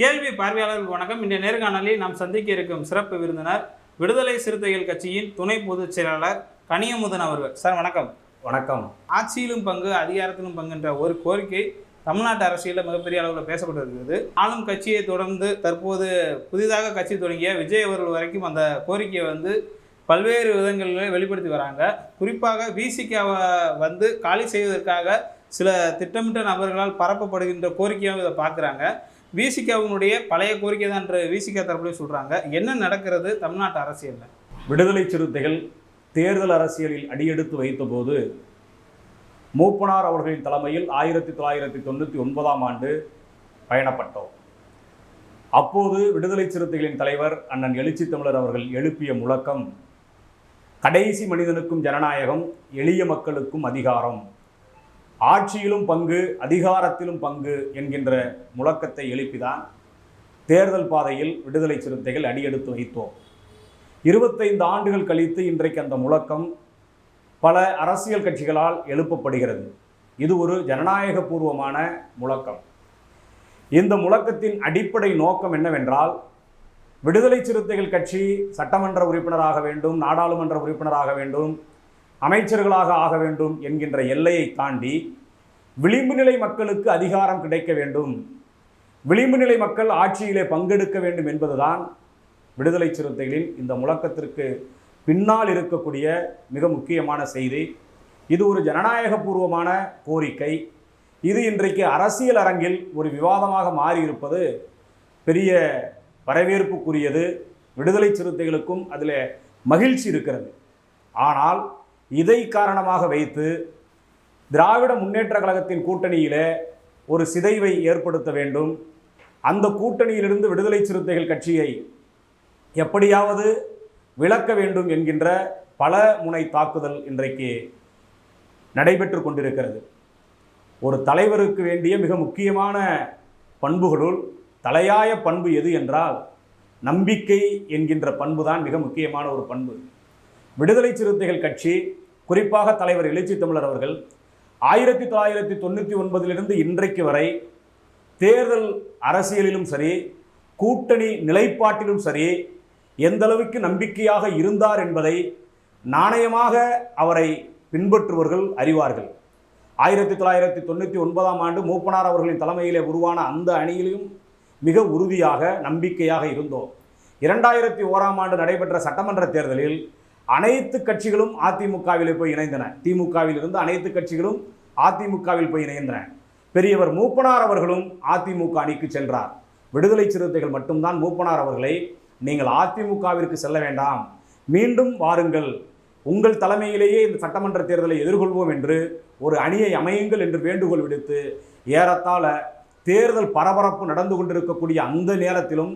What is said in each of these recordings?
கேள்வி பார்வையாளர்களுக்கு வணக்கம். இந்த நேர்காணலில் நாம் சந்திக்க இருக்கும் சிறப்பு விருந்தினர் விடுதலை சிறுத்தைகள் கட்சியின் துணை பொதுச் செயலாளர் கனியமுதன் அவர்கள். சார் வணக்கம். வணக்கம். ஆட்சியிலும் பங்கு அதிகாரத்திலும் பங்குன்ற ஒரு கோரிக்கை தமிழ்நாட்டு அரசியலில் மிகப்பெரிய அளவில் பேசப்பட்டு இருக்கிறது. ஆளும் கட்சியை தொடர்ந்து தற்போது புதிதாக கட்சி தொடங்கிய விஜய் அவர்கள் வரைக்கும் அந்த கோரிக்கையை பல்வேறு விதங்களில் வெளிப்படுத்தி வராங்க. குறிப்பாக விசிகாவை காலி செய்வதற்காக சில திட்டமிட்ட நபர்களால் பரப்பப்படுகின்ற கோரிக்கையாக இதை பார்க்குறாங்க. விசிகாவினுடைய பழைய கோரிக்கை தான் என்று விசிகா தரப்புல சொல்கிறாங்க. என்ன நடக்கிறது தமிழ்நாட்டு அரசியலில்? விடுதலை சிறுத்தைகள் தேர்தல் அரசியலில் அடியெடுத்து வைத்தபோது மூப்பனார் அவர்களின் தலைமையில் 1999ஆம் ஆண்டு பயணப்பட்டோம். அப்போது விடுதலை சிறுத்தைகளின் தலைவர் அண்ணன் எழுச்சி தமிழர் அவர்கள் எழுப்பிய முழக்கம், கடைசி மனிதனுக்கும் ஜனநாயகம், எளிய மக்களுக்கும் அதிகாரம், ஆட்சியிலும் பங்கு அதிகாரத்திலும் பங்கு என்கின்ற முழக்கத்தை எழுப்பிதான் தேர்தல் பாதையில் விடுதலை சிறுத்தைகள் அடியெடுத்து வைத்தோம். 25 ஆண்டுகள் கழித்து இன்றைக்கு அந்த முழக்கம் பல அரசியல் கட்சிகளால் எழுப்பப்படுகிறது. இது ஒரு ஜனநாயக பூர்வமான முழக்கம். இந்த முழக்கத்தின் அடிப்படை நோக்கம் என்னவென்றால், விடுதலை சிறுத்தைகள் கட்சி சட்டமன்ற உறுப்பினராக வேண்டும், நாடாளுமன்ற உறுப்பினராக வேண்டும், அமைச்சர்களாக ஆக வேண்டும் என்கின்ற எல்லையை தாண்டி விளிம்பு நிலை மக்களுக்கு அதிகாரம் கிடைக்க வேண்டும், விளிம்பு நிலை மக்கள் ஆட்சியிலே பங்கெடுக்க வேண்டும் என்பதுதான் விடுதலை சிறுத்தைகளின் இந்த முழக்கத்திற்கு பின்னால் இருக்கக்கூடிய மிக முக்கியமான செய்தி. இது ஒரு ஜனநாயக பூர்வமான கோரிக்கை. இது இன்றைக்கு அரசியல் அரங்கில் ஒரு விவாதமாக மாறியிருப்பது பெரிய வரவேற்புக்குரியது. விடுதலை சிறுத்தைகளுக்கும் அதில் மகிழ்ச்சி இருக்கிறது. ஆனால் இதை காரணமாக வைத்து திராவிட முன்னேற்ற கழகத்தின் கூட்டணியிலே ஒரு சிதைவை ஏற்படுத்த வேண்டும், அந்த கூட்டணியிலிருந்து விடுதலை சிறுத்தைகள் கட்சியை எப்படியாவது விலக்க வேண்டும் என்கின்ற பல முனை தாக்குதல் இன்றைக்கு நடைபெற்று கொண்டிருக்கிறது. ஒரு தலைவருக்கு வேண்டிய மிக முக்கியமான பண்புகளுள் தலையாய பண்பு எது என்றால் நம்பிக்கை என்கின்ற பண்பு தான் மிக முக்கியமான ஒரு பண்பு. விடுதலை சிறுத்தைகள் கட்சி, குறிப்பாக தலைவர் எழுச்சி தமிழர் அவர்கள் 1999 இன்றைக்கு வரை தேர்தல் அரசியலிலும் சரி, கூட்டணி நிலைப்பாட்டிலும் சரி, எந்த அளவுக்கு நம்பிக்கையாக இருந்தார் என்பதை நாணயமாக அவரை பின்பற்றுவர்கள் அறிவார்கள். 1999ஆம் ஆண்டு மூப்பனார் அவர்களின் தலைமையிலே உருவான அந்த அணியிலும் மிக உறுதியாக நம்பிக்கையாக இருந்தோம். 2001ஆம் ஆண்டு நடைபெற்ற சட்டமன்ற தேர்தலில் அனைத்து கட்சிகளும் அதிமுகவில் போய் இணைந்தன. திமுகவில் இருந்து அனைத்து கட்சிகளும் அதிமுகவில் போய் இணைந்தன. பெரியவர் மூப்பனார் அவர்களும் அதிமுக அணிக்கு சென்றார். விடுதலை சிறுத்தைகள் மட்டும்தான் மூப்பனார் அவர்களை, நீங்கள் அதிமுகவிற்கு செல்ல வேண்டாம், மீண்டும் வாருங்கள், உங்கள் தலைமையிலேயே இந்த சட்டமன்ற தேர்தலை எதிர்கொள்வோம் என்று ஒரு அணியை அமையுங்கள் என்று வேண்டுகோள் விடுத்து, ஏறத்தாழ தேர்தல் பரபரப்பு நடந்து கொண்டிருக்கக்கூடிய அந்த நேரத்திலும்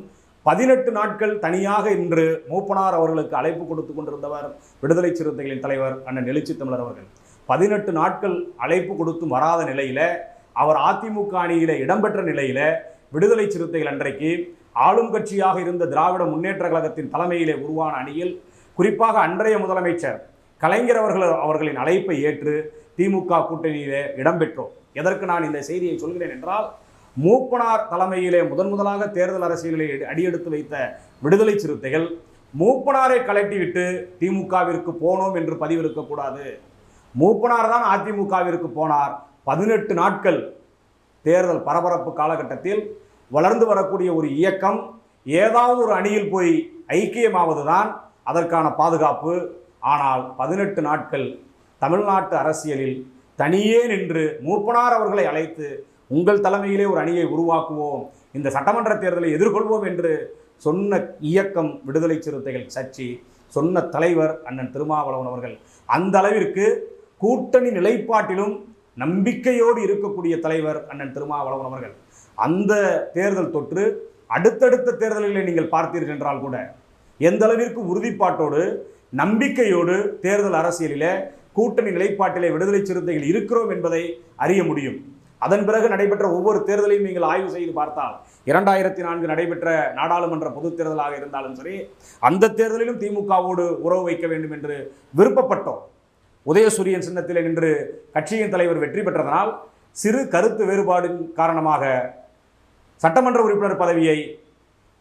18 நாட்கள் தனியாக இன்று மூப்பனார் அவர்களுக்கு அழைப்பு கொடுத்து கொண்டிருந்தவர் விடுதலை சிறுத்தைகளின் தலைவர் அண்ணன் எழுச்சி தமிழர் அவர்கள். 18 நாட்கள் அழைப்பு கொடுத்தும் வராத நிலையில, அவர் அதிமுக அணியில இடம்பெற்ற நிலையில, விடுதலை சிறுத்தைகள் அன்றைக்கு ஆளும் கட்சியாக இருந்த திராவிட முன்னேற்ற கழகத்தின் தலைமையிலே உருவான அணியில், குறிப்பாக அன்றைய முதலமைச்சர் கலைஞர் அவர்களின் அழைப்பை ஏற்று திமுக கூட்டணியிலே இடம்பெற்றோம். எதற்கு நான் இந்த செய்தியை சொல்கிறேன் என்றால், மூப்பனார் தலைமையிலே முதலாக தேர்தல் அரசியலை அடியெடுத்து வைத்த விடுதலை சிறுத்தைகள் மூப்பனாரை கலட்டிவிட்டு திமுகவிற்கு போனோம் என்று பதிவிருக்கக்கூடாது. மூப்பனார் தான் அதிமுகவிற்கு போனார். 18 நாட்கள் தேர்தல் பரபரப்பு காலகட்டத்தில் வளர்ந்து வரக்கூடிய ஒரு இயக்கம் ஏதாவது ஒரு அணியில் போய் ஐக்கியமாவதுதான் அதற்கான பாதுகாப்பு. ஆனால் 18 நாட்கள் தமிழ்நாட்டு அரசியலில் தனியே நின்று மூப்பனார் அவர்களை அழைத்து, உங்கள் தலைமையிலே ஒரு அணியை உருவாக்குவோம், இந்த சட்டமன்ற தேர்தலை எதிர்கொள்வோம் என்று சொன்ன இயக்கம் விடுதலை சிறுத்தைகள் கட்சி, சொன்ன தலைவர் அண்ணன் திருமாவளவன் அவர்கள். அந்த அளவிற்கு கூட்டணி நிலைப்பாட்டிலும் நம்பிக்கையோடு இருக்கக்கூடிய தலைவர் அண்ணன் திருமாவளவன் அவர்கள். அந்த தேர்தல் தொற்று அடுத்தடுத்த தேர்தல்களை நீங்கள் பார்த்தீர்கள் என்றால் கூட எந்த அளவிற்கு உறுதிப்பாட்டோடு நம்பிக்கையோடு தேர்தல் அரசியலில் கூட்டணி நிலைப்பாட்டிலே விடுதலை சிறுத்தைகள் இருக்கிறோம் என்பதை அறிய முடியும். அதன் பிறகு நடைபெற்ற ஒவ்வொரு தேர்தலையும் நீங்கள் ஆய்வு செய்து பார்த்தால், 2004 நடைபெற்ற நாடாளுமன்ற பொதுத் தேர்தலாக இருந்தாலும் சரி, அந்த தேர்தலிலும் திமுகவோடு உறவு வைக்க வேண்டும் என்று விருப்பப்பட்டோம். உதயசூரியன் சின்னத்தில் நின்று கட்சியின் தலைவர் வெற்றி பெற்றதனால் சிறு கருத்து வேறுபாடின் காரணமாக சட்டமன்ற உறுப்பினர் பதவியை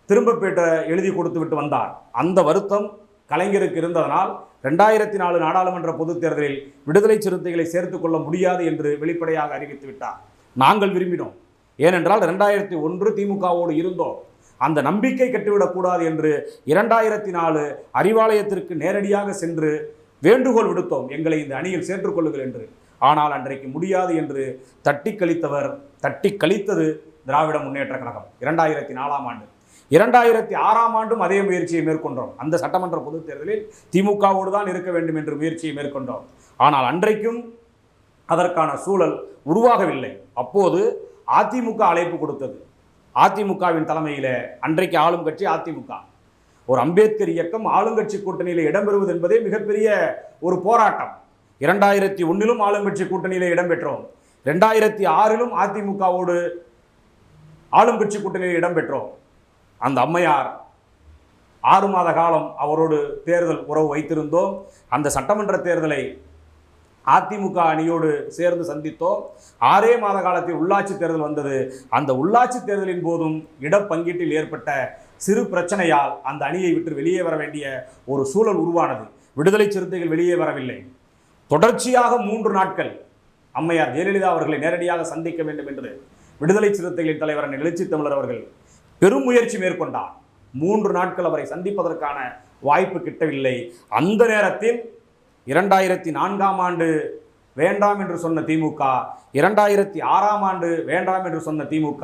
திரும்ப பெற்ற எழுதி கொடுத்து விட்டு வந்தார். அந்த வருத்தம் கலைஞருக்கு இருந்ததனால் 2004 நாடாளுமன்ற பொதுத் தேர்தலில் விடுதலை சிறுத்தைகளை சேர்த்துக் கொள்ள முடியாது என்று வெளிப்படையாக அறிவித்து விட்டார். நாங்கள் விரும்பினோம். ஏனென்றால் 2001 திமுகவோடு இருந்தோம். அந்த நம்பிக்கை கட்டுவிடக்கூடாது என்று 2004 அறிவாலயத்திற்கு நேரடியாக சென்று வேண்டுகோள் விடுத்தோம், எங்களை இந்த அணியில் சேர்த்துக்கொள்ளுங்கள் என்று. ஆனால் அன்றைக்கு முடியாது என்று தட்டி கழித்தது திராவிட முன்னேற்ற கழகம். 2004ஆம் ஆண்டு 2006ஆம் ஆண்டும் அதே முயற்சியை மேற்கொண்டோம். அந்த சட்டமன்ற பொதுத் தேர்தலில் திமுகவோடு தான் இருக்க வேண்டும் என்று முயற்சியை மேற்கொண்டோம். ஆனால் அன்றைக்கும் அதற்கான சூழல் உருவாகவில்லை. அப்போது அதிமுக அழைப்பு கொடுத்தது. அதிமுகவின் தலைமையில் அன்றைக்கு ஆளும் கட்சி அதிமுக. ஒரு அம்பேத்கர் இயக்கம் ஆளுங்கட்சி கூட்டணியில் இடம்பெறுவது என்பதே மிகப்பெரிய ஒரு போராட்டம். 2001 ஆளுங்கட்சி கூட்டணியில் இடம்பெற்றோம். 2006 அதிமுகவோடு ஆளுங்கட்சி கூட்டணியில் இடம்பெற்றோம். அந்த அம்மையார் 6 மாத காலம் அவரோடு தேர்தல் உறவு வைத்திருந்தோம். அந்த சட்டமன்ற தேர்தலை அதிமுக அணியோடு சேர்ந்து சந்தித்தோம். 6 மாத காலத்தில் உள்ளாட்சி தேர்தல் வந்தது. அந்த உள்ளாட்சி தேர்தலின் போதும் இடப்பங்கீட்டில் ஏற்பட்ட சிறு பிரச்சனையால் அந்த அணியை விட்டு வெளியே வர வேண்டிய ஒரு சூழல் உருவானது. விடுதலை சிறுத்தைகள் வெளியே வரவில்லை. தொடர்ச்சியாக 3 நாட்கள் அம்மையார் ஜெயலலிதா அவர்களை நேரடியாக சந்திக்க வேண்டும் என்று விடுதலை சிறுத்தைகளின் தலைவர் எழுச்சி தமிழர் அவர்கள் பெரும் முயற்சி மேற்கொண்டார். 3 நாட்கள் அவரை சந்திப்பதற்கான வாய்ப்பு கிட்டவில்லை. அந்த நேரத்தில் 2004ஆம் ஆண்டு வேண்டாம் என்று சொன்ன திமுக, 2006ஆம் ஆண்டு வேண்டாம் என்று சொன்ன திமுக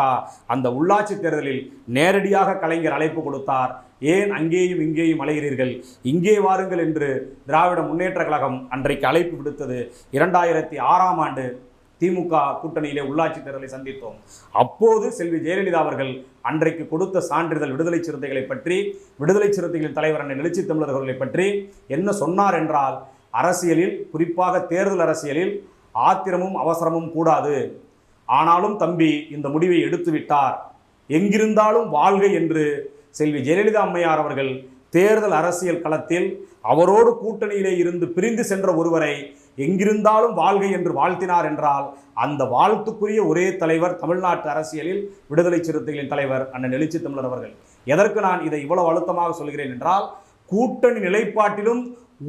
அந்த உள்ளாட்சி தேர்தலில் நேரடியாக கலைஞர் அழைப்பு கொடுத்தார். ஏன் அங்கேயும் இங்கேயும் அலைகிறீர்கள், இங்கே வாருங்கள் என்று திராவிட முன்னேற்ற கழகம் அன்றைக்கு அழைப்பு விடுத்தது. 2006ஆம் ஆண்டு திமுக கூட்டணியிலே உள்ளாட்சி தேர்தலை சந்தித்தோம். அப்போது செல்வி ஜெயலலிதா அவர்கள் அன்றைக்கு கொடுத்த சான்றிதழ் விடுதலை சிறுத்தைகளை பற்றி, விடுதலை சிறுத்தைகளின் தலைவர் அண்ணன் எழுச்சி தமிழர் அவர்களை பற்றி என்ன சொன்னார் என்றால், அரசியலில், குறிப்பாக தேர்தல் அரசியலில் ஆத்திரமும் அவசரமும் கூடாது. ஆனாலும் தம்பி இந்த முடிவை எடுத்து விட்டார், எங்கிருந்தாலும் வாழ்க என்று செல்வி ஜெயலலிதா அம்மையார் அவர்கள் தேர்தல் அரசியல் களத்தில் அவரோடு கூட்டணியிலே இருந்து பிரிந்து சென்ற ஒருவரை எங்கிருந்தாலும் வாழ்க என்று வாழ்த்தினார் என்றால், அந்த வாழ்த்துக்குரிய ஒரே தலைவர் தமிழ்நாட்டு அரசியலில் விடுதலை சிறுத்தைகளின் தலைவர் அண்ணன் எழுச்சி தமிழர் அவர்கள். எதற்கு நான் இதை இவ்வளவு அழுத்தமாக சொல்கிறேன் என்றால், கூட்டணி நிலைப்பாட்டிலும்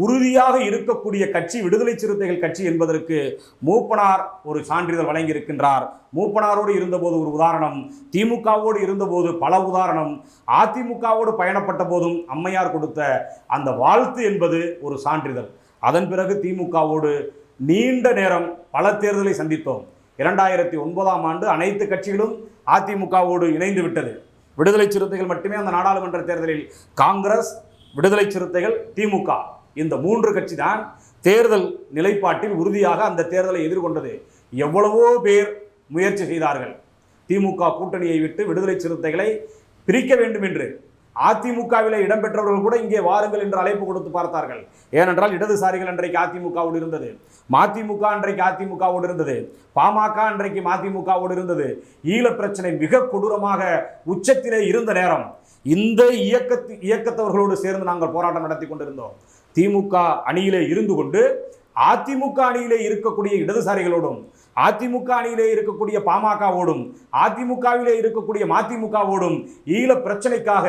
உறுதியாக இருக்கக்கூடிய கட்சி விடுதலை சிறுத்தைகள் கட்சி என்பதற்கு மூப்பனார் ஒரு சான்றிதழ் வழங்கியிருக்கின்றார். மூப்பனாரோடு இருந்தபோது ஒரு உதாரணம், திமுகவோடு இருந்தபோது பல உதாரணம், அதிமுகவோடு பயணப்பட்ட போதும் அம்மையார் கொடுத்த அந்த வாழ்த்து என்பது ஒரு சான்றிதழ். அதன் பிறகு திமுகவோடு நீண்ட நேரம் பல தேர்தலை சந்தித்தோம். 2009ஆம் ஆண்டு அனைத்து கட்சிகளும் அதிமுகவோடு இணைந்து விட்டது. விடுதலை சிறுத்தைகள் மட்டுமே அந்த நாடாளுமன்ற தேர்தலில் காங்கிரஸ், விடுதலை சிறுத்தைகள், திமுக இந்த 3 கட்சி தான் தேர்தல் நிலைப்பாட்டில் உறுதியாக அந்த தேர்தலை எதிர்கொண்டது. எவ்வளவோ பேர் முயற்சி செய்தார்கள் திமுக கூட்டணியை விட்டு விடுதலை சிறுத்தைகளை பிரிக்க வேண்டும் என்று. அதிமுகவில் இடம்பெற்றவர்கள் கூட இங்கே வாருங்கள் என்று அழைப்பு கொடுத்து பார்த்தார்கள். ஏனென்றால் இடதுசாரிகள் அன்றைக்கு அதிமுகவோடு இருந்தது, மதிமுக அன்றைக்கு அதிமுகவோடு இருந்தது, பாமக அன்றைக்கு மதிமுகவோடு இருந்தது. ஈழ பிரச்சனை மிக கொடூரமாக உச்சத்திலே இருந்த நேரம் இந்த இயக்கத்தவர்களோடு சேர்ந்து நாங்கள் போராட்டம் நடத்தி கொண்டிருந்தோம். திமுக அணியிலே இருந்து கொண்டு அதிமுக அணியிலே இருக்கக்கூடிய இடதுசாரிகளோடும், அதிமுக அணியிலே இருக்கக்கூடிய பாமகவோடும், அதிமுகவிலே இருக்கக்கூடிய மதிமுகவோடும் ஈழ பிரச்சனைக்காக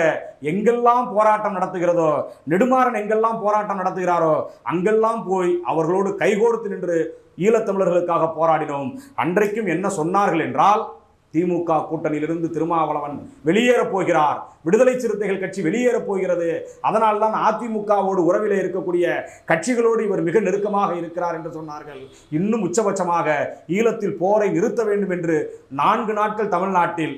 எங்கெல்லாம் போராட்டம் நடத்துகிறதோ, நெடுமாறன் எங்கெல்லாம் போராட்டம் நடத்துகிறாரோ அங்கெல்லாம் போய் அவர்களோடு கைகோர்த்து நின்று ஈழத்தமிழர்களுக்காக போராடினோம். அன்றைக்கும் என்ன சொன்னார்கள் என்றால், திமுக கூட்டணியிலிருந்து திருமாவளவன் வெளியேறப் போகிறார், விடுதலை சிறுத்தைகள் கட்சி வெளியேறப் போகிறது, அதனால்தான் அதிமுகவோடு உறவிலே இருக்கக்கூடிய கட்சிகளோடு இவர் மிக நெருக்கமாக இருக்கிறார் என்று சொன்னார்கள். இன்னும் உச்சபட்சமாக ஈழத்தில் போரை நிறுத்த வேண்டும் என்று 4 நாட்கள் தமிழ்நாட்டில்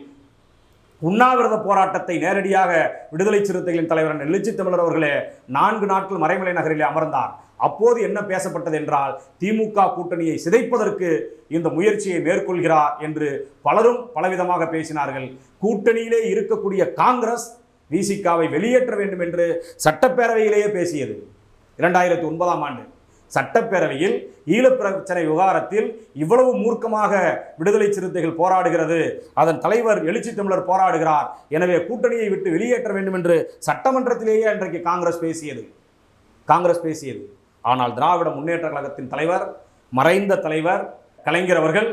உண்ணாவிரத போராட்டத்தை நேரடியாக விடுதலை சிறுத்தைகளின் தலைவர் எழுச்சி தமிழர் அவர்களே 4 நாட்கள் மறைமலை நகரிலே அமர்ந்தார். அப்போது என்ன பேசப்பட்டது என்றால், திமுக கூட்டணியை சிதைப்பதற்கு இந்த முயற்சியை மேற்கொள்கிறார் என்று பலரும் பலவிதமாக பேசினார்கள். கூட்டணியிலே இருக்கக்கூடிய காங்கிரஸ் விசிகாவை வெளியேற்ற வேண்டும் என்று சட்டப்பேரவையிலேயே பேசியது. 2009ஆம் ஆண்டு சட்டப்பேரவையில் ஈழப்பிரச்சனை விவகாரத்தில் இவ்வளவு மூர்க்கமாக விடுதலை சிறுத்தைகள் போராடுகிறது, அதன் தலைவர் எழுச்சி தமிழர் போராடுகிறார், எனவே கூட்டணியை விட்டு வெளியேற்ற வேண்டும் என்று சட்டமன்றத்திலேயே அன்றைக்கு காங்கிரஸ் பேசியது. ஆனால் திராவிட முன்னேற்ற கழகத்தின் தலைவர், மறைந்த தலைவர் கலைஞர் அவர்கள்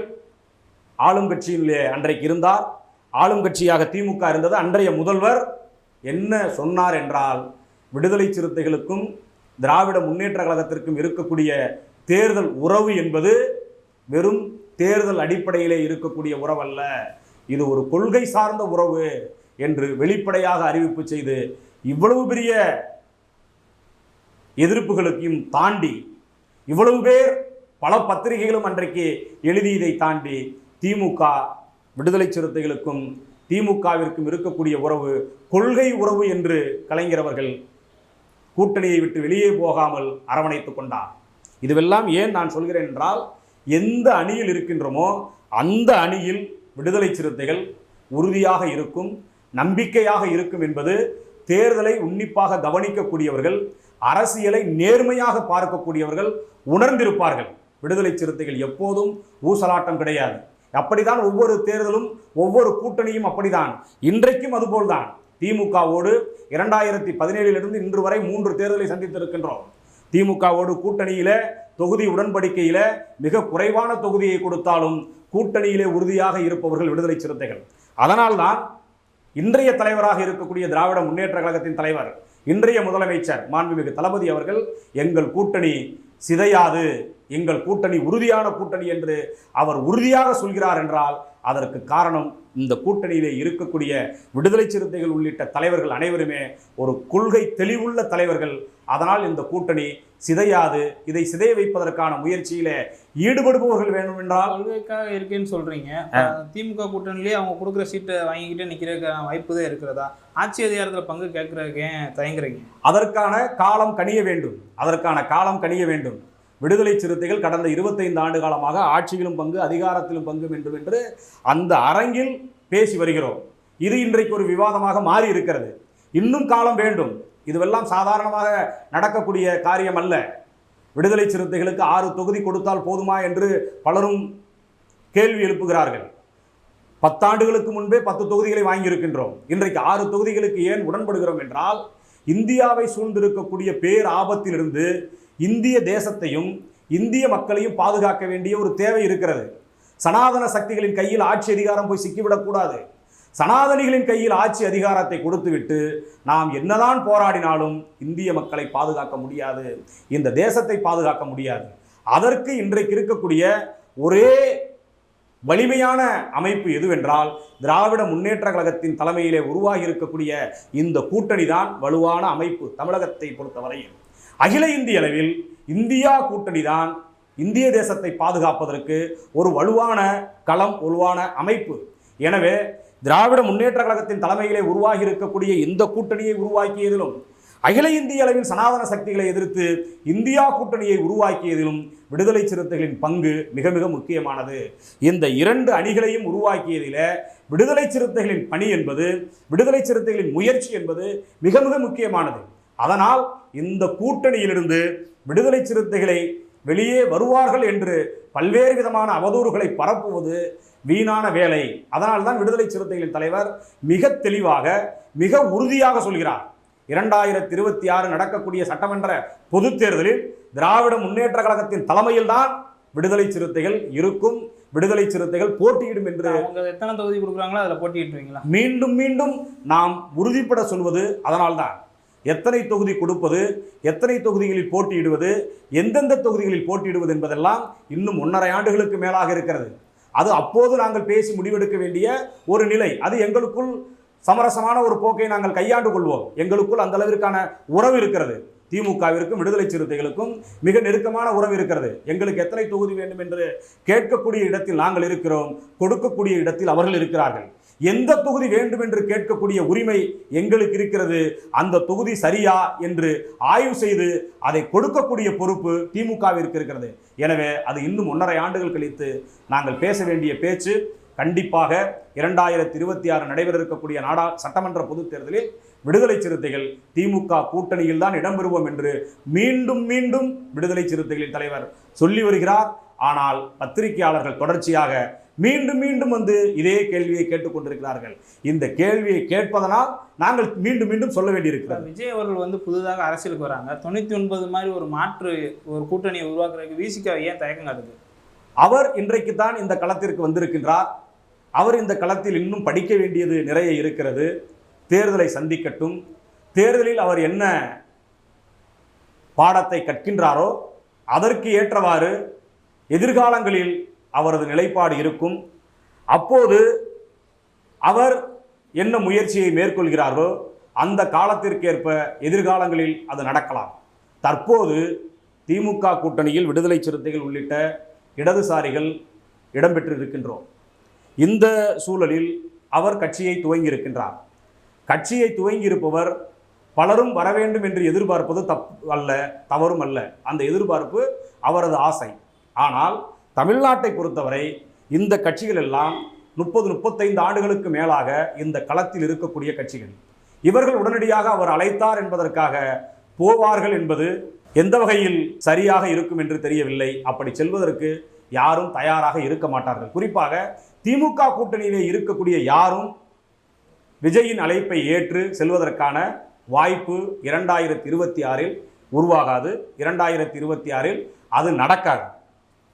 ஆளும் கட்சியிலே அன்றைக்கு இருந்தார். ஆளும் கட்சியாக திமுக இருந்தது. அன்றைய முதல்வர் என்ன சொன்னார் என்றால், விடுதலை சிறுத்தைகளுக்கும் திராவிட முன்னேற்ற கழகத்திற்கும் இருக்கக்கூடிய தேர்தல் உறவு என்பது வெறும் தேர்தல் அடிப்படையிலே இருக்கக்கூடிய உறவல்ல, இது ஒரு கொள்கை சார்ந்த உறவு என்று வெளிப்படையாக அறிவிப்பு செய்து, இவ்வளவு பெரிய எதிர்ப்புகளுக்கும் தாண்டி, இவ்வளவு பேர் பல பத்திரிகைகளும் அன்றைக்கு எழுதியதை தாண்டி, திமுக விடுதலை சிறுத்தைகளுக்கும் திமுகவிற்கும் இருக்கக்கூடிய உறவு கொள்கை உறவு என்று கலைஞர் அவர்கள் கூட்டணியை விட்டு வெளியே போகாமல் அரவணைத்துக் கொண்டார். இதுவெல்லாம் ஏன் நான் சொல்கிறேன் என்றால், எந்த அணியில் இருக்கின்றோமோ அந்த அணியில் விடுதலை சிறுத்தைகள் உறுதியாக இருக்கும், நம்பிக்கையாக இருக்கும் என்பது தேர்தலை உன்னிப்பாக கவனிக்கக்கூடியவர்கள், அரசியலை நேர்மையாக பார்க்கக்கூடியவர்கள் உணர்ந்திருப்பார்கள். விடுதலை சிறுத்தைகள் எப்போதும் ஊசலாட்டம் கிடையாது. அப்படித்தான் ஒவ்வொரு தேர்தலும், ஒவ்வொரு கூட்டணியும் அப்படித்தான். இன்றைக்கும் அதுபோல்தான். திமுகவோடு 2017 இன்று வரை 3 தேர்தலை சந்தித்திருக்கின்றோம். திமுகவோடு கூட்டணியில தொகுதி உடன்படிக்கையில மிக குறைவான தொகுதியை கொடுத்தாலும் கூட்டணியிலே உறுதியாக இருப்பவர்கள் விடுதலை சிறுத்தைகள். அதனால்தான் இன்றைய தலைவராக இருக்கக்கூடிய திராவிட முன்னேற்ற கழகத்தின் தலைவர், இன்றைய முதலமைச்சர் மாண்புமிகு தளபதி அவர்கள், எங்கள் கூட்டணி சிதையாது, எங்கள் கூட்டணி உறுதியான கூட்டணி என்று அவர் உறுதியாக சொல்கிறார் என்றால் அதற்கு காரணம் இந்த கூட்டணியிலே இருக்கக்கூடிய விடுதலை சிறுத்தைகள் உள்ளிட்ட தலைவர்கள் அனைவருமே ஒரு கொள்கை தெளிவுள்ள தலைவர்கள். அதனால் இந்த கூட்டணி சிதையாது. இதை சிதைய வைப்பதற்கான முயற்சியிலே ஈடுபடுபவர்கள் வேண்டும் என்றால் கொள்கைக்காக இருக்கேன்னு சொல்றீங்க. திமுக கூட்டணியிலே அவங்க கொடுக்குற சீட்டை வாங்கிக்கிட்டே நிற்கிறதுக்கான வாய்ப்பு தான் இருக்கிறதா? ஆட்சி அதிகாரத்தில் பங்கு கேட்கறதுக்கு ஏன் தயங்குறீங்க? அதற்கான காலம் கனிய வேண்டும், அதற்கான காலம் கனிய வேண்டும். விடுதலை சிறுத்தைகள் கடந்த 25 ஆண்டு காலமாக ஆட்சியிலும் பங்கு, அதிகாரத்திலும் பங்கு வேண்டும் என்று அந்த அரங்கில் பேசி வருகிறோம். இது இன்றைக்கு ஒரு விவாதமாக மாறி இருக்கிறது. இன்னும் காலம் வேண்டும். இதுவெல்லாம் சாதாரணமாக நடக்கக்கூடிய காரியம் அல்ல. விடுதலை சிறுத்தைகளுக்கு 6 தொகுதி கொடுத்தால் போதுமா என்று பலரும் கேள்வி எழுப்புகிறார்கள். 10 ஆண்டுகளுக்கு முன்பே 10 தொகுதிகளை வாங்கியிருக்கின்றோம். இன்றைக்கு 6 தொகுதிகளுக்கு ஏன் உடன்படுகிறோம் என்றால், இந்தியாவை சூழ்ந்திருக்கக்கூடிய பேர் ஆபத்திலிருந்து இந்திய தேசத்தையும் இந்திய மக்களையும் பாதுகாக்க வேண்டிய ஒரு தேவை இருக்கிறது. சனாதன சக்திகளின் கையில் ஆட்சி அதிகாரம் போய் சிக்கிவிடக்கூடாது. சனாதனிகளின் கையில் ஆட்சி அதிகாரத்தை கொடுத்துவிட்டு நாம் என்னதான் போராடினாலும் இந்திய மக்களை பாதுகாக்க முடியாது, இந்த தேசத்தை பாதுகாக்க முடியாது. அதற்கு இன்றைக்கு இருக்கக்கூடிய ஒரே வலிமையான அமைப்பு எதுவென்றால், திராவிட முன்னேற்ற கழகத்தின் தலைமையிலே உருவாகி இருக்கக்கூடிய இந்த கூட்டணி தான் வலுவான அமைப்பு. தமிழகத்தை பொறுத்தவரையில் அகில இந்திய அளவில் இந்தியா கூட்டணி தான் இந்திய தேசத்தை பாதுகாப்பதற்கு ஒரு வலுவான களம், வலுவான அமைப்பு. எனவே திராவிட முன்னேற்ற கழகத்தின் தலைமையிலே உருவாகி இருக்கக்கூடிய இந்த கூட்டணியை உருவாக்கியதிலும், அகில இந்திய அளவில் சனாதன சக்திகளை எதிர்த்து இந்தியா கூட்டணியை உருவாக்கியதிலும் விடுதலை சிறுத்தைகளின் பங்கு மிக மிக முக்கியமானது. இந்த 2 அணிகளையும் உருவாக்கியதில் விடுதலை சிறுத்தைகளின் பணி என்பது, விடுதலை சிறுத்தைகளின் முயற்சி என்பது மிக மிக முக்கியமானது. அதனால் இந்த கூட்டணியிலிருந்து விடுதலை சிறுத்தைகளை வெளியே வருவார்கள் என்று பல்வேறு விதமான அவதூறுகளை பரப்புவது வீணான வேலை. அதனால்தான் விடுதலை சிறுத்தைகளின் தலைவர் மிக தெளிவாக, மிக உறுதியாக சொல்கிறார், 2026 நடக்கக்கூடிய சட்டமன்ற பொதுத் தேர்தலில் திராவிட முன்னேற்ற கழகத்தின் தலைமையில் தான் விடுதலை சிறுத்தைகள் இருக்கும், விடுதலை சிறுத்தைகள் போட்டியிடும் என்று. அவங்க எத்தனை தொகுதி கொடுக்குறாங்களோ அதில் போட்டியிடுவீங்களா? மீண்டும் மீண்டும் நாம் உறுதிப்பட சொல்வது அதனால்தான். எத்தனை தொகுதி கொடுப்பது, எத்தனை தொகுதிகளில் போட்டியிடுவது, எந்தெந்த தொகுதிகளில் போட்டியிடுவது என்பதெல்லாம் இன்னும் 1.5 ஆண்டுகளுக்கு மேலாக இருக்கிறது. அது அப்போது நாங்கள் பேசி முடிவெடுக்க வேண்டிய ஒரு நிலை. அது எங்களுக்குள் சமரசமான ஒரு போக்கை நாங்கள் கையாண்டு கொள்வோம். எங்களுக்குள் அந்த அளவிற்கான உறவு இருக்கிறது. திமுகவிற்கும் விடுதலை சிறுத்தைகளுக்கும் மிக நெருக்கமான உறவு இருக்கிறது. எங்களுக்கு எத்தனை தொகுதி வேண்டும் என்று கேட்கக்கூடிய இடத்தில் நாங்கள் இருக்கிறோம், கொடுக்கக்கூடிய இடத்தில் அவர்கள் இருக்கிறார்கள். எந்த தொகுதி வேண்டும் என்று கேட்கக்கூடிய உரிமை எங்களுக்கு இருக்கிறது. அந்த தொகுதி சரியா என்று ஆய்வு செய்து அதை கொடுக்கக்கூடிய பொறுப்பு திமுகவிற்கு இருக்கிறது. எனவே அது இன்னும் 1.5 ஆண்டுகள் கழித்து நாங்கள் பேச வேண்டிய பேச்சு. கண்டிப்பாக 2026 நடைபெற இருக்கக்கூடிய சட்டமன்ற பொதுத் தேர்தலில் விடுதலை சிறுத்தைகள் திமுக கூட்டணியில் தான் இடம்பெறுவோம் என்று மீண்டும் மீண்டும் விடுதலை சிறுத்தைகளின் தலைவர் சொல்லி வருகிறார். ஆனால் பத்திரிகையாளர்கள் தொடர்ச்சியாக மீண்டும் மீண்டும் வந்து இதே கேள்வியை கேட்டுக்கொண்டிருக்கிறார்கள். இந்த கேள்வியை கேட்பதனால் நாங்கள் மீண்டும் மீண்டும் சொல்ல வேண்டியிருக்கிறது. விஜய் அவர்கள் வந்து புதிதாக அரசியலுக்கு வராங்க. 99 மாதிரி ஒரு மாற்று ஒரு கூட்டணியை உருவாக்குறதுக்கு விசிக ஏன் தயக்கம் காட்டுது? அவர் இன்றைக்கு தான் இந்த களத்திற்கு வந்திருக்கின்றார். அவர் இந்த களத்தில் இன்னும் படிக்க வேண்டியது நிறைய இருக்கிறது. தேர்தலை சந்திக்கட்டும். தேர்தலில் அவர் என்ன பாடத்தை கற்கின்றாரோ அதற்கு ஏற்றவாறு எதிர்காலங்களில் அவரது நிலைப்பாடு இருக்கும். அப்போது அவர் என்ன முயற்சியை மேற்கொள்கிறாரோ அந்த காலத்திற்கேற்ப எதிர்காலங்களில் அது நடக்கலாம். தற்போது திமுக கூட்டணியில் விடுதலை சிறுத்தைகள் உள்ளிட்ட இடதுசாரிகள் இடம்பெற்றிருக்கின்றோம். இந்த சூழலில் அவர் கட்சியை துவங்கியிருக்கின்றார். கட்சியை துவங்கியிருப்பவர் பலரும் வர வேண்டும் என்று எதிர்பார்ப்பது தவறும் அல்ல. அந்த எதிர்பார்ப்பு அவரது ஆசை. ஆனால் தமிழ்நாட்டை பொறுத்தவரை இந்த கட்சிகள் எல்லாம் 30-35 ஆண்டுகளுக்கு மேலாக இந்த களத்தில் இருக்கக்கூடிய கட்சிகள். இவர்கள் உடனடியாக அவர் அழைத்தார் என்பதற்காக போவார்கள் என்பது எந்த வகையில் சரியாக இருக்கும் என்று தெரியவில்லை. அப்படி செல்வதற்கு யாரும் தயாராக இருக்க மாட்டார்கள். குறிப்பாக திமுக கூட்டணியிலே இருக்கக்கூடிய யாரும் விஜயின் அழைப்பை ஏற்று செல்வதற்கான வாய்ப்பு 2026இல் உருவாகாது. 2026இல் அது நடக்காது.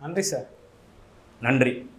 நன்றி சார். நன்றி.